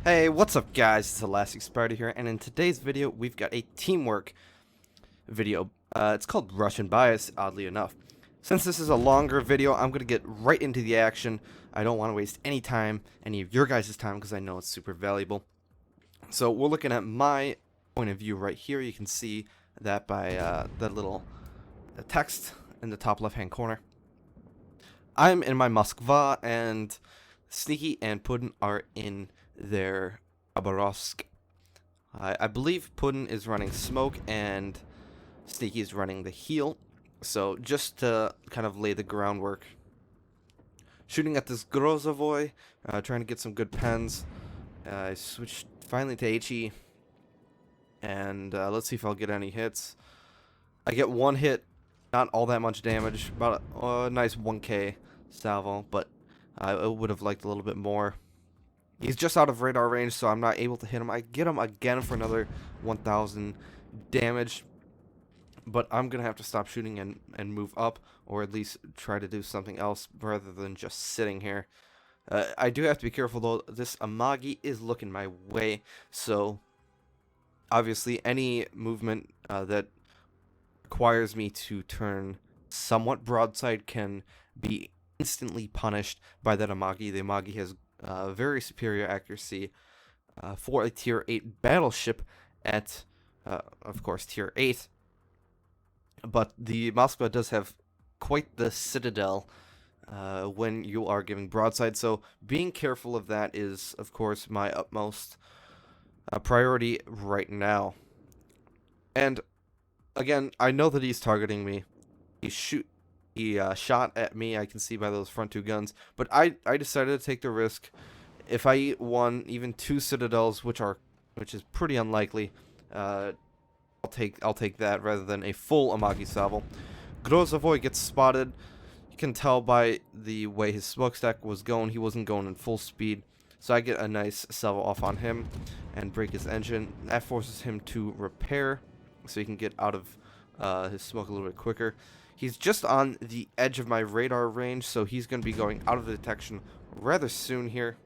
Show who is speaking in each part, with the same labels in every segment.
Speaker 1: Hey, what's up guys, it's ElasticSpyder here, and in today's video we've got a teamwork video. It's called Russian Bias, oddly enough. Since this is a longer video, I'm going to get right into the action. I don't want to waste any time, any of your guys' time, because I know it's super valuable. So we're looking at my point of view right here. You can see that by that little text in the top left hand corner. I'm in my Moskva, and Sneaky and Puddin are in their Khabas. I believe Puddin is running smoke and Sneaky is running the heal. So just to kind of lay the groundwork, shooting at this Grozovoy, trying to get some good pens. I switched finally to HE, and let's see if I'll get any hits. I get one hit, not all that much damage, about a nice 1k salvo, but I would have liked a little bit more. He's just out of radar range, so I'm not able to hit him. I get him again for another 1,000 damage, but I'm going to have to stop shooting and move up, or at least try to do something else rather than just sitting here. I do have to be careful, though. This Amagi is looking my way, so obviously any movement that requires me to turn somewhat broadside can be instantly punished by that Amagi. The Amagi has very superior accuracy for a tier 8 battleship at, of course, tier 8. But the Moskva does have quite the citadel when you are giving broadside, so being careful of that is, of course, my utmost priority right now. And again, I know that he's targeting me. He shot at me, I can see by those front two guns, but I decided to take the risk. If I eat one, even two citadels, which is pretty unlikely, I'll take that rather than a full Amagi salvo. Grozovoy gets spotted. You can tell by the way his smokestack was going, he wasn't going in full speed. So I get a nice salvo off on him and break his engine. That forces him to repair, so he can get out of his smoke a little bit quicker. He's just on the edge of my radar range, so he's going to be going out of the detection rather soon here.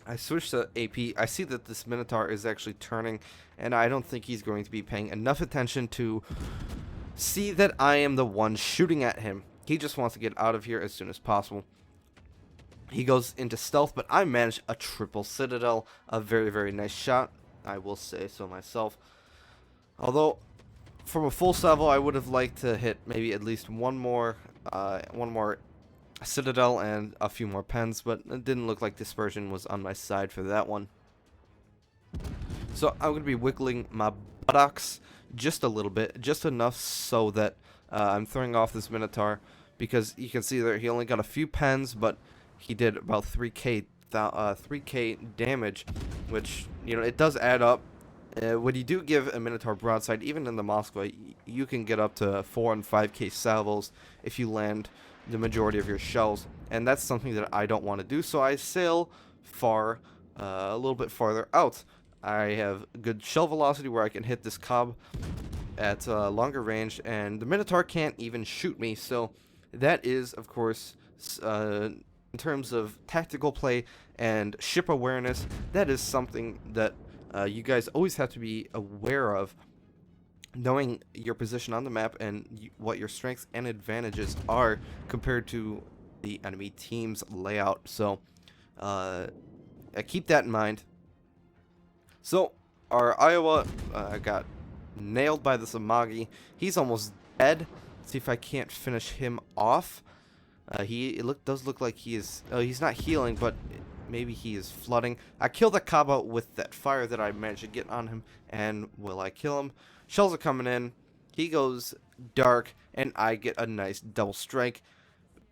Speaker 1: I switched to AP. I see that this Minotaur is actually turning, and I don't think he's going to be paying enough attention to see that I am the one shooting at him. He just wants to get out of here as soon as possible. He goes into stealth, but I managed a triple citadel. A very, very nice shot, I will say so myself. Although, from a full salvo, I would have liked to hit maybe at least one more citadel and a few more pens, but it didn't look like dispersion was on my side for that one. So I'm going to be wiggling my buttocks just a little bit, just enough so that I'm throwing off this Minotaur, because you can see there he only got a few pens, but he did about 3k damage, which, you know, it does add up. When you do give a Minotaur broadside, even in the Moskva, you can get up to 4 and 5k salvos if you land the majority of your shells, and that's something that I don't want to do, so I sail far, a little bit farther out. I have good shell velocity where I can hit this cob at longer range, and the Minotaur can't even shoot me, so that is, of course, in terms of tactical play and ship awareness, that is something that you guys always have to be aware of, knowing your position on the map and what your strengths and advantages are compared to the enemy team's layout. So keep that in mind. So our Iowa got nailed by this Amagi. He's almost dead. Let's see if I can't finish him off. Does look like he is. Oh, he's not healing, but maybe he is flooding. I killed the Khabas with that fire that I managed to get on him, and will I kill him? Shells are coming in. He goes dark, and I get a nice double strike.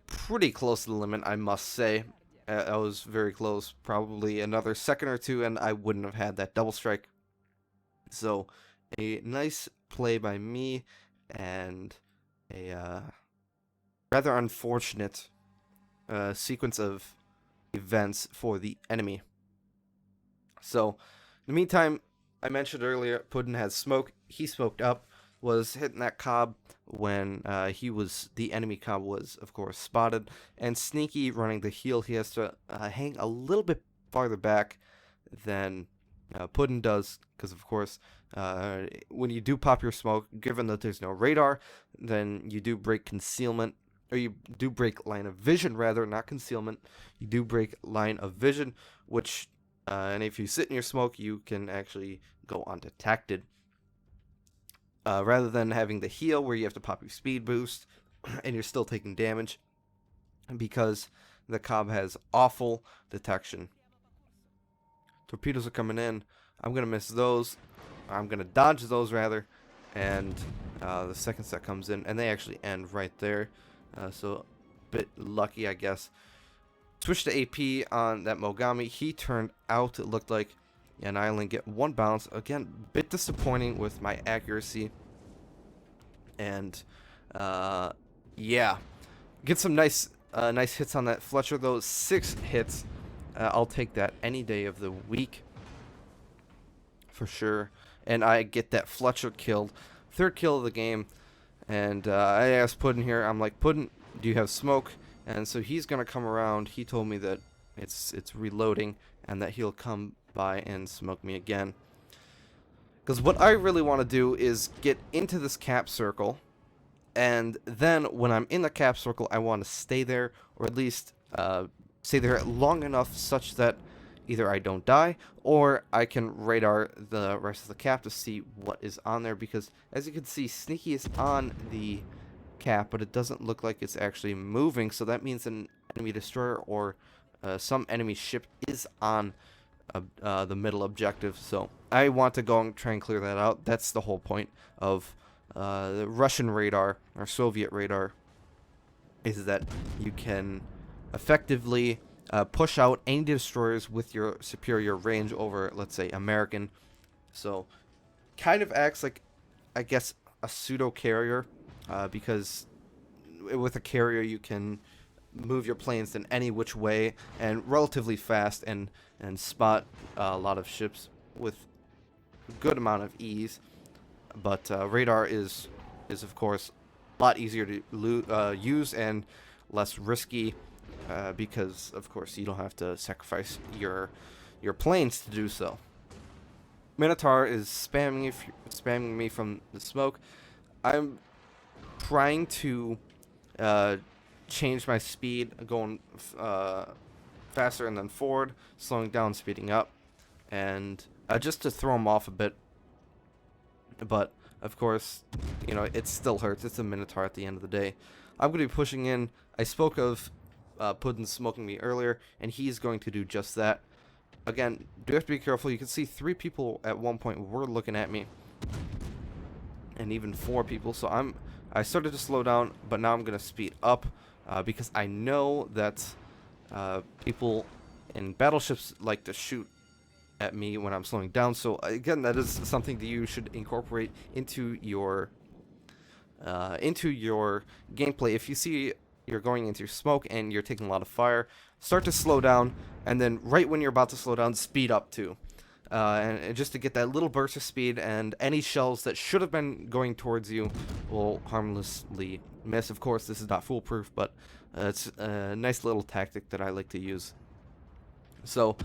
Speaker 1: Pretty close to the limit, I must say. I was very close. Probably another second or two, and I wouldn't have had that double strike. So, a nice play by me, and a rather unfortunate sequence of events for the enemy. So, in the meantime, I mentioned earlier, Puddin has smoke. He smoked up, was hitting that cob when the enemy cob was, of course, spotted. And Sneaky running the heal, he has to hang a little bit farther back than Puddin does, because of course when you do pop your smoke, given that there's no radar, then you do break concealment, or you do break line of vision rather, not concealment. You do break line of vision, which and if you sit in your smoke, you can actually go undetected. Rather than having the heal where you have to pop your speed boost and you're still taking damage, because the Khabas has awful detection. Torpedoes are coming in. I'm going to miss those. I'm going to dodge those rather. And the second set comes in, and they actually end right there. So a bit lucky, I guess. Switch to AP on that Mogami. He turned out, it looked like, and I only get one bounce. Again, bit disappointing with my accuracy. And yeah, get some nice hits on that Fletcher though. 6 hits. I'll take that any day of the week for sure. And I get that Fletcher killed. 3rd kill of the game. And I asked Puddin here, I'm like, Puddin, do you have smoke? And so he's going to come around. He told me that it's reloading and that he'll come by and smoke me again. Because what I really want to do is get into this cap circle. And then when I'm in the cap circle, I want to stay there, or at least stay there long enough such that either I don't die or I can radar the rest of the cap to see what is on there. Because as you can see, Sneaky is on the cap, but it doesn't look like it's actually moving, so that means an enemy destroyer or some enemy ship is on the middle objective. So I want to go and try and clear that out. That's the whole point of the Russian radar or Soviet radar, is that you can effectively push out any destroyers with your superior range over, let's say, American. So kind of acts like, I guess, a pseudo carrier, because with a carrier you can move your planes in any which way and relatively fast, and spot a lot of ships with a good amount of ease. But radar is of course a lot easier to use and less risky, because of course you don't have to sacrifice your planes to do so. Minotaur is spamming me from the smoke. I'm trying to change my speed, going faster and then forward, slowing down, speeding up, and just to throw him off a bit. But of course, you know, it still hurts. It's a Minotaur at the end of the day. I'm going to be pushing in. I spoke of Puddin smoking me earlier, and he's going to do just that. Again, do have to be careful. You can see 3 people at one point were looking at me, and even 4 people. So I started to slow down, but now I'm going to speed up, because I know that people in battleships like to shoot at me when I'm slowing down. So again, that is something that you should incorporate into your gameplay. If you see you're going into smoke and you're taking a lot of fire, start to slow down, and then right when you're about to slow down, speed up too. And just to get that little burst of speed, and any shells that should have been going towards you will harmlessly miss. Of course, this is not foolproof, but it's a nice little tactic that I like to use. So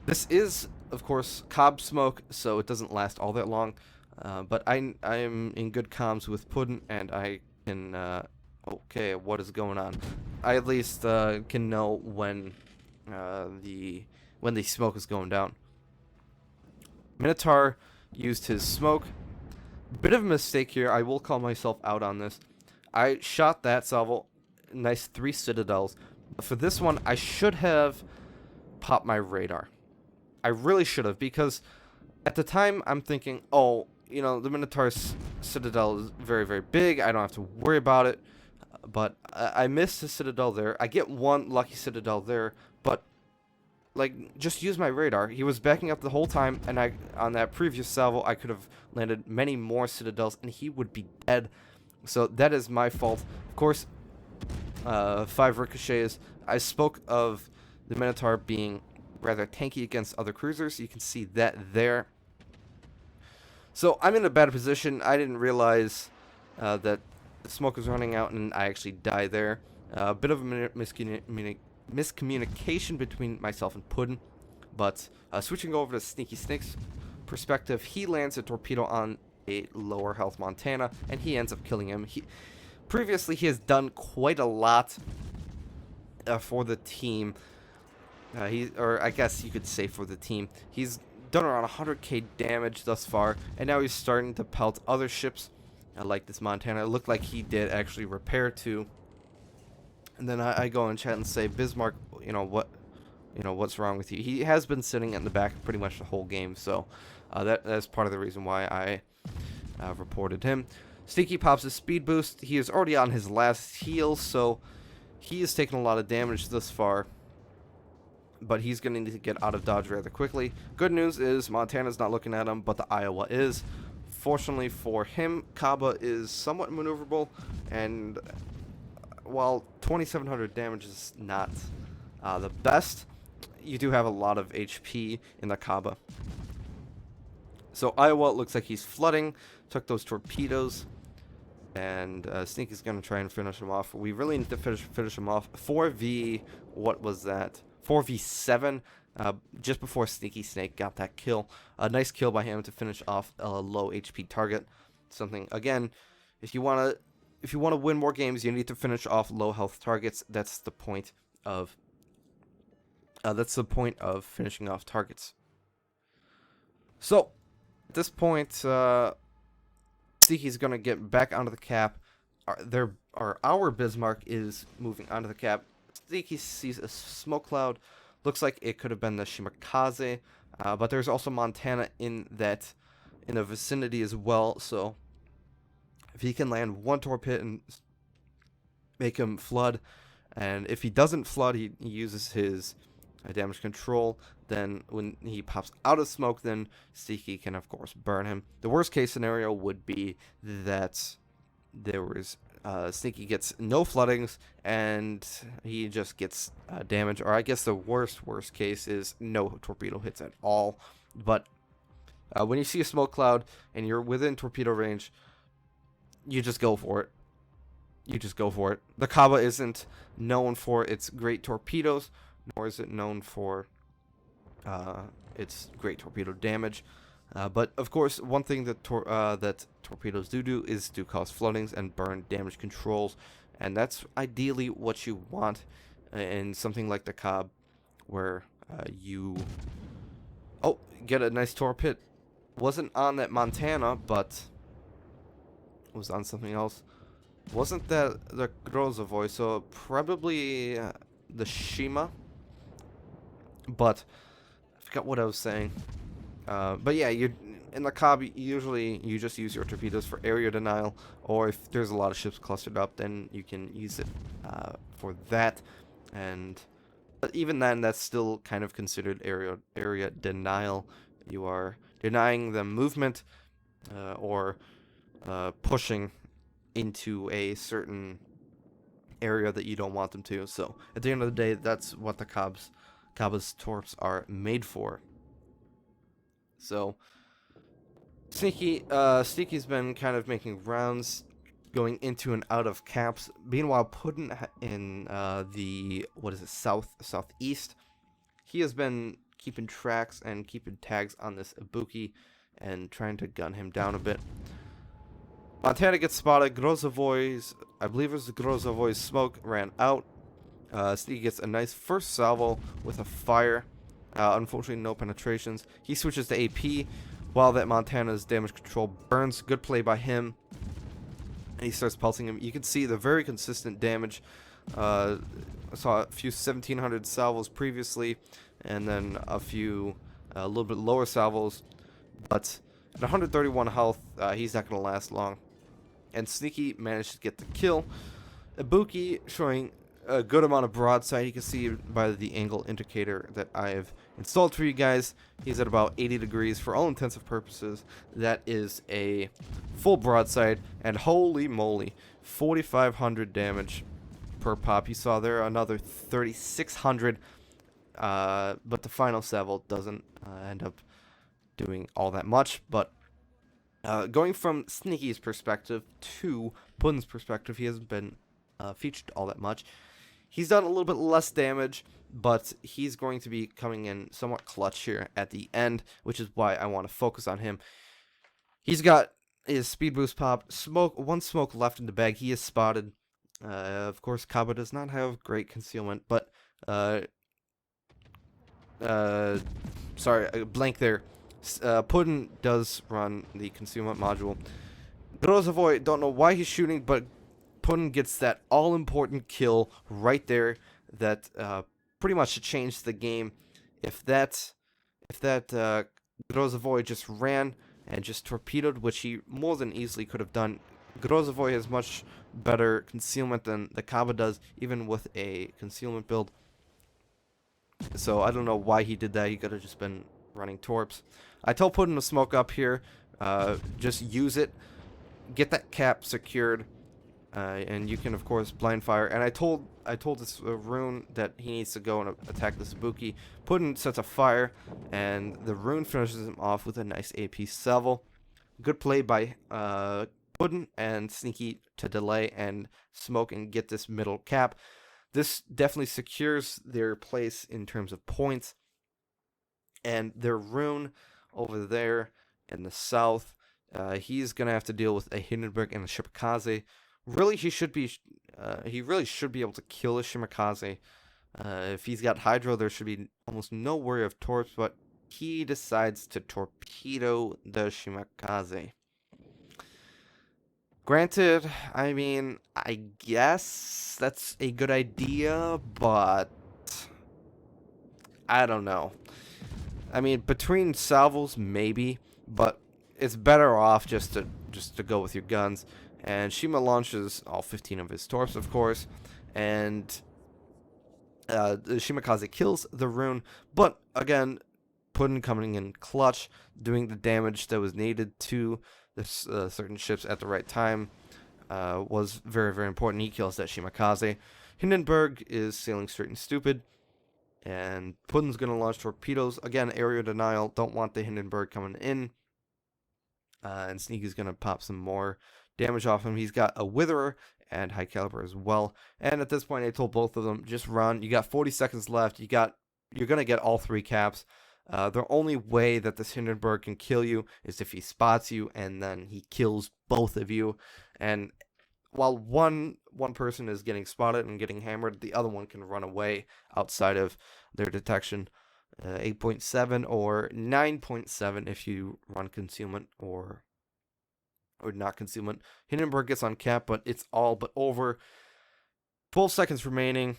Speaker 1: this is, of course, Khabas smoke, so it doesn't last all that long. But I am in good comms with Puddin, and I can... okay, what is going on? I at least can know when the smoke is going down. Minotaur used his smoke. Bit of a mistake here. I will call myself out on this. I shot that salvo. Nice 3 citadels. For this one, I should have popped my radar. I really should have, because at the time I'm thinking, oh, you know, the Minotaur's citadel is very, very big. I don't have to worry about it. But I missed the citadel there. I get 1 lucky citadel there, but like, just use my radar. He was backing up the whole time, and on that previous salvo I could have landed many more citadels and he would be dead. So that is my fault. Of course, 5 ricochets. I spoke of the Minotaur being rather tanky against other cruisers. You can see that there. So I'm in a bad position. I didn't realize that the smoke was running out, and I actually die there. A bit of a miscommunication between myself and Puddin. But switching over to Sneaky Snake's perspective, he lands a torpedo on a lower health Montana, and he ends up killing him. Previously, he has done quite a lot for the team. Or I guess you could say for the team. He's done around 100k damage thus far, and now he's starting to pelt other ships like this Montana. It looked like he did actually repair two. And then I go in chat and say, Bismarck, what's wrong with you? He has been sitting in the back pretty much the whole game, so that's part of the reason why I reported him. Sneaky pops his speed boost. He is already on his last heal, so he has taken a lot of damage thus far, but he's going to need to get out of dodge rather quickly. Good news is Montana's not looking at him, but the Iowa is. Fortunately for him, Khabas is somewhat maneuverable, and while 2,700 damage is not the best, you do have a lot of HP in the Khabas. So Iowa looks like he's flooding, took those torpedoes, and Sneaky's going to try and finish him off. We really need to finish him off. 4v, 4v7, just before Sneaky Snake got that kill. A nice kill by him to finish off a low HP target. Something, again, if you want to win more games, you need to finish off low health targets. That's the point of finishing off targets. So at this point, Sneaky's gonna get back onto the cap. Our Bismarck is moving onto the cap. Sneaky sees a smoke cloud. Looks like it could have been the Shimakaze, but there's also Montana in the vicinity as well. So if he can land one torpedo and make him flood, and if he doesn't flood, he uses his damage control. Then when he pops out of smoke, then Sneaky can of course burn him. The worst case scenario would be that Sneaky gets no floodings and he just gets damage, or I guess the worst case is no torpedo hits at all. But when you see a smoke cloud and you're within torpedo range, you just go for it. The Khabas isn't known for its great torpedoes, nor is it known for its great torpedo damage. But of course, one thing that torpedoes do is to cause floodings and burn damage controls, and that's ideally what you want in something like the Khabas, where you get a nice torpedo. Wasn't on that Montana, but was on something else. Wasn't that the Grozovoi? So probably the Shima. But I forgot what I was saying. But yeah, in the Khabas, usually you just use your torpedoes for area denial, or if there's a lot of ships clustered up, then you can use it for that. But even then, that's still kind of considered area denial. You are denying them movement or pushing into a certain area that you don't want them to. So at the end of the day, that's what the Khabas torps are made for. So Sneaky's been kind of making rounds, going into and out of caps. Meanwhile, Puddin in the southeast, he has been keeping tracks and keeping tags on this Ibuki and trying to gun him down a bit. Montana gets spotted. I believe it was the Grozovoi's smoke ran out. Sneaky gets a nice first salvo with a fire. Unfortunately, no penetrations. He switches to AP while that Montana's damage control burns. Good play by him. And he starts pulsing him. You can see the very consistent damage. I saw a few 1,700 salvos previously, and then a little bit lower salvos. But at 131 health, he's not going to last long. And Sneaky managed to get the kill. Ibuki showing a good amount of broadside. You can see by the angle indicator that I have installed for you guys. He's at about 80 degrees for all intensive purposes. That is a full broadside, and holy moly, 4,500 damage per pop. You saw there another 3,600, but the final salvo doesn't end up doing all that much. But going from Sneaky's perspective to Puddin's perspective, he hasn't been featured all that much. He's done a little bit less damage, but he's going to be coming in somewhat clutch here at the end, which is why I want to focus on him. He's got his speed boost pop, one smoke left in the bag. He is spotted. Of course, Khabas does not have great concealment, but sorry, blank there. Puddin does run the concealment module. Grozovoy, don't know why he's shooting, but Puddin gets that all-important kill right there that pretty much changed the game. If that Grozovoy just ran and just torpedoed, which he more than easily could have done. Grozovoy has much better concealment than the Khabas does, even with a concealment build. So I don't know why he did that. He could have just been running torps. I told Puddin to smoke up here. Just use it. Get that cap secured. And you can, of course, blind fire. And I told this rune that he needs to go and attack the Sabuki. Puddin sets a fire, and the rune finishes him off with a nice AP salvo. Good play by Puddin and Sneaky to delay and smoke and get this middle cap. This definitely secures their place in terms of points. And their rune over there in the south, he's going to have to deal with a Hindenburg and a Shimakaze. Really, he really should be able to kill a Shimakaze. If he's got Hydro, there should be almost no worry of torps, but he decides to torpedo the Shimakaze. Granted, I mean, I guess that's a good idea, but I don't know. I mean, between salvos, maybe, but it's better off just to go with your guns. And Shima launches all 15 of his torps, of course, and the Shimakaze kills the rune. But again, Puddin coming in clutch, doing the damage that was needed to the certain ships at the right time was very, very important. He kills that Shimakaze. Hindenburg is sailing straight and stupid, and Puddin's going to launch torpedoes. Again, area denial. Don't want the Hindenburg coming in. And Sneaky's going to pop some more damage off him. He's got a Witherer and high caliber as well. And at this point, I told both of them, just run. You got 40 seconds left. You're going to get all 3 caps. The only way that this Hindenburg can kill you is if he spots you and then he kills both of you. And while one person is getting spotted and getting hammered, the other one can run away outside of their detection. 8.7 or 9.7 if you run concealment or not concealment. Hindenburg gets on cap, but it's all but over. 12 seconds remaining.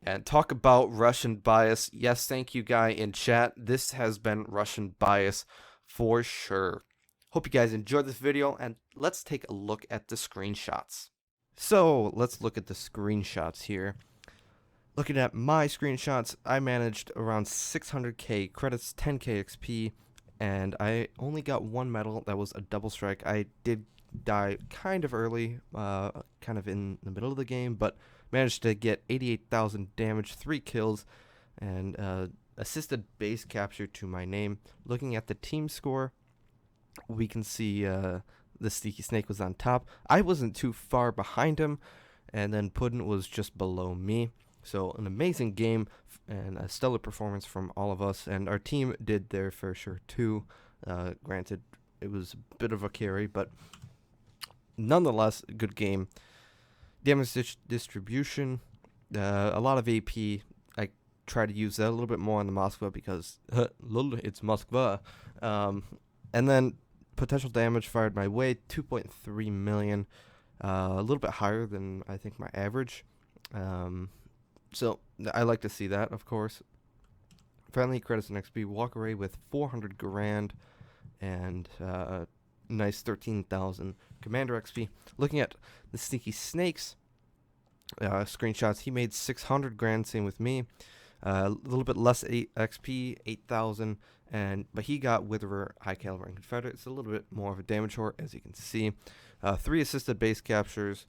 Speaker 1: And talk about Russian bias. Yes, thank you, guy in chat. This has been Russian bias for sure. Hope you guys enjoyed this video, and let's take a look at the screenshots. So let's look at the screenshots here. Looking at my screenshots, I managed around 600k credits, 10k XP, and I only got 1 medal. That was a double strike. I did die kind of early, kind of in the middle of the game, but managed to get 88,000 damage, 3 kills, and assisted base capture to my name. Looking at the team score, we can see TheSneakySnake was on top. I wasn't too far behind him, and then Puddin was just below me. So an amazing game and a stellar performance from all of us, and our team did their fair share too. Granted, it was a bit of a carry, but nonetheless, a good game. Damage distribution, a lot of AP. I try to use that a little bit more on the Moskva because it's Moskva. And then potential damage fired my way, 2.3 million, a little bit higher than I think my average. So I like to see that, of course. Finally, credits and XP. Walk away with 400 grand and nice 13,000 commander XP. Looking at the Sneaky Snakes screenshots, he made 600 grand. Same with me. A little bit less XP, 8,000, but he got Witherer, high caliber, and Confederate. It's a little bit more of a damage horde, as you can see. 3 assisted base captures,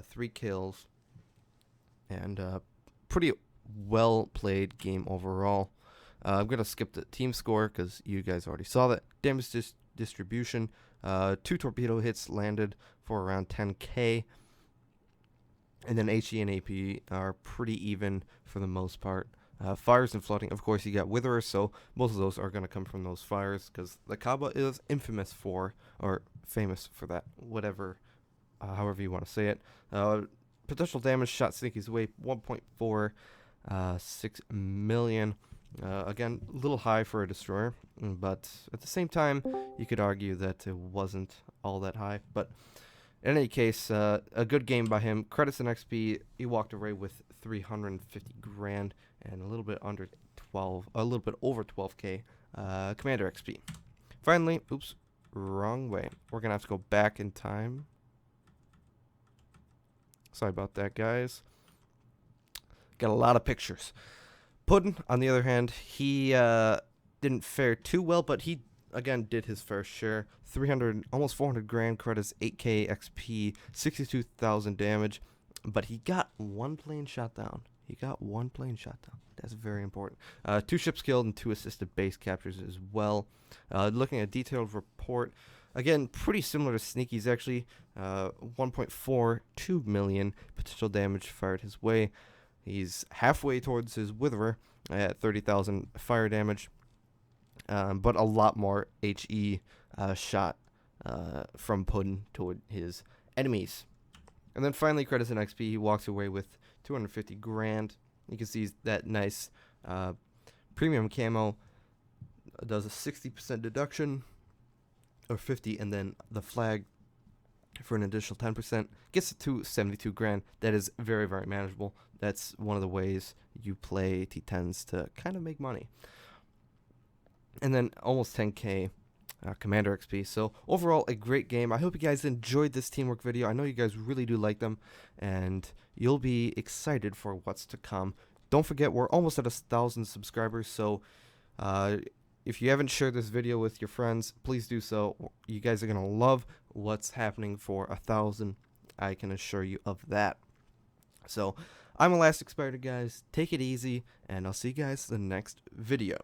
Speaker 1: 3 kills, and pretty well played game overall. I'm gonna skip the team score because you guys already saw that. Damage distribution, 2 torpedo hits landed for around 10k. And then HE and AP are pretty even for the most part. Fires and flooding, of course, you got Witherer, so most of those are going to come from those fires, because the Khabas is infamous for, or famous for that, whatever, however you want to say it. Potential damage shot Sneaky's way 1.46 million. Again, a little high for a destroyer, but at the same time, you could argue that it wasn't all that high. But in any case, a good game by him. Credits and XP. He walked away with 350 grand and a little bit under 12, a little bit over 12k Commander XP. Finally, oops, wrong way. We're gonna have to go back in time. Sorry about that, guys. Got a lot of pictures. Puddin', on the other hand, he didn't fare too well, but he again did his fair share. 300, almost 400 grand credits, 8k XP, 62,000 damage, but he got one plane shot down. He got one plane shot down. That's very important. 2 ships killed and 2 assisted base captures as well. Looking at a detailed report, again, pretty similar to Sneaky's actually. 1.42 million potential damage fired his way. He's halfway towards his Witherer at 30,000 fire damage, but a lot more HE shot from Puddin toward his enemies. And then finally, credits and XP, he walks away with 250 grand. You can see that nice premium camo does a 60% deduction, or 50, and then the flag for an additional 10% gets it to 72 grand. That is very, very manageable. That's one of the ways you play T10s to kind of make money. And then almost 10k Commander XP. So overall, a great game. I hope you guys enjoyed this teamwork video. I know you guys really do like them, and you'll be excited for what's to come. Don't forget, we're almost at 1,000 subscribers, so if you haven't shared this video with your friends, please do so. You guys are going to love what's happening for 1,000. I can assure you of that. So I'm ElasticSpyder, guys. Take it easy, and I'll see you guys in the next video.